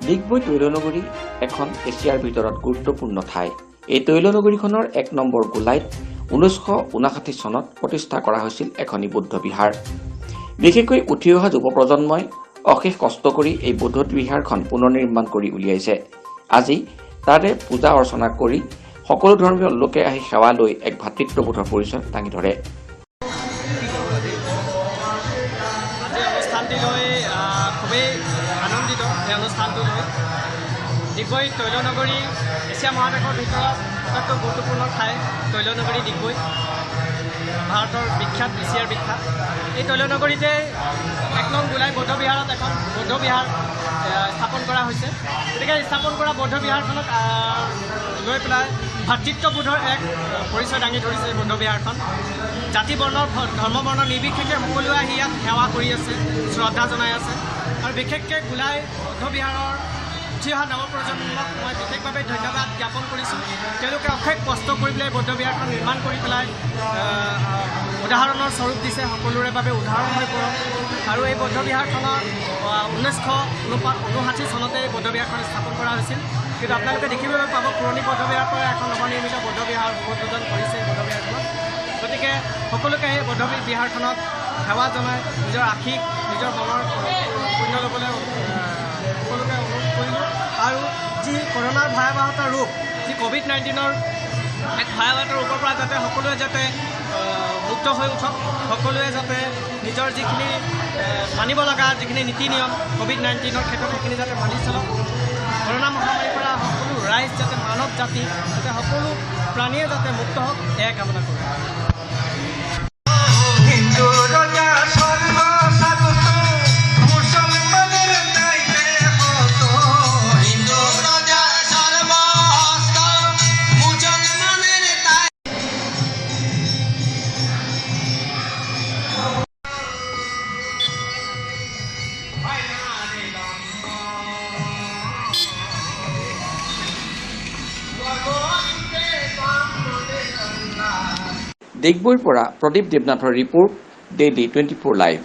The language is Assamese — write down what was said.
ডিগবৈ তৈলনগৰী এখন এছিয়াৰ ভিতৰত গুৰুত্বপূৰ্ণ ঠাই। এই তৈলনগৰীখনৰ ১ নম্বৰ গোলাইত ১৯৫৯ চনত প্ৰতিষ্ঠা কৰা হৈছিল এখনি বৌদ্ধ বিহাৰ। বিশেষকৈ উঠি অহা যুৱ প্ৰজন্মই অশেষ কষ্ট কৰি এই বৌদ্ধ বিহাৰখন পুনৰ নিৰ্মাণ কৰি উলিয়াইছে। আজি তাৰে পূজা অৰ্চনা কৰি সকলো ধৰ্মীয় লোকে আহি সেৱা লৈ এক ভাতৃত্ববোধৰ পৰিচয় দাঙি ধৰে। খুবেই আনন্দিত এই অনুষ্ঠানটো লৈ। ডিগবৈ তৈলনগৰী এছিয়া মহাদেশৰ ভিতৰত আটাইতকৈ গুৰুত্বপূৰ্ণ ঠাই তৈলনগৰী ডিগবৈ, ভাৰতৰ বিখ্যাত, এছিয়াৰ বিখ্যাত। এই তৈলনগৰীতে ১ নং গোলাই বৌদ্ধ বিহাৰত এখন বৌদ্ধ বিহাৰ স্থাপন কৰা হৈছে। গতিকে স্থাপন কৰা বৌদ্ধ বিহাৰখনক লৈ পেলাই ভাতৃত্ববোধৰ এক পৰিচয় দাঙি ধৰিছে বৌদ্ধ বিহাৰখন। জাতি বৰ্ণৰ ধৰ্ম বৰ্ণ নিৰ্বিশেষে সকলোৱে আহি ইয়াত সেৱা কৰি আছে, শ্ৰদ্ধা জনাই আছে। আৰু বিশেষকৈ গোলাই বৌদ্ধ বিহাৰৰ উঠি অহা নৱপ্ৰজন্মক মই বিশেষভাৱে ধন্যবাদ জ্ঞাপন কৰিছোঁ। তেওঁলোকে অশেষ কষ্ট কৰি পেলাই বৌদ্ধ বিহাৰখন নিৰ্মাণ কৰি পেলাই উদাহৰণৰ স্বৰূপ দিছে, সকলোৰে বাবে উদাহৰণ হৈ পৰক। আৰু এই বৌদ্ধ বিহাৰখনৰ ১৯৫৯ চনতে বৌদ্ধ বিহাৰখন স্থাপন কৰা হৈছিল। কিন্তু আপোনালোকে দেখিবলৈ পাব পুৰণি বৌদ্ধ বিহাৰৰ পৰা এখন নৱনিৰ্মিত বৌদ্ধ বিহাৰ উদ্বোধন কৰিছে বৌদ্ধ বিহাৰখনত। গতিকে সকলোকে এই বৌদ্ধ বিহাৰখনত সেৱা জনাই নিজৰ আশীষ, নিজৰ মনৰ পুণ্য ল'বলৈ সকলোকে অনুৰোধ কৰিলোঁ। আৰু যি কৰোণাৰ ভয়াৱহতা ৰূপ, যি ক'ভিড-19ৰ এক ভয়াৱহতা ৰূপৰ পৰা যাতে সকলোৱে যাতে মুক্ত হৈ উঠক, সকলোৱে যাতে নিজৰ যিখিনি মানিব লগা যিখিনি নীতি নিয়ম ক'ভিড-19ৰ ক্ষেত্ৰত সেইখিনি যাতে মানি চলক। কৰোণা মহামাৰীৰ পৰা সকলো ৰাইজ যাতে, মানৱ জাতি যাতে, সকলো প্ৰাণীয়ে যাতে মুক্ত হওক, এয়াই কামনা কৰোঁ। ডিগবৈৰ পৰা প্ৰদীপ দেৱনাথৰ ৰিপৰ্ট, ডেইলি 24 লাইভ।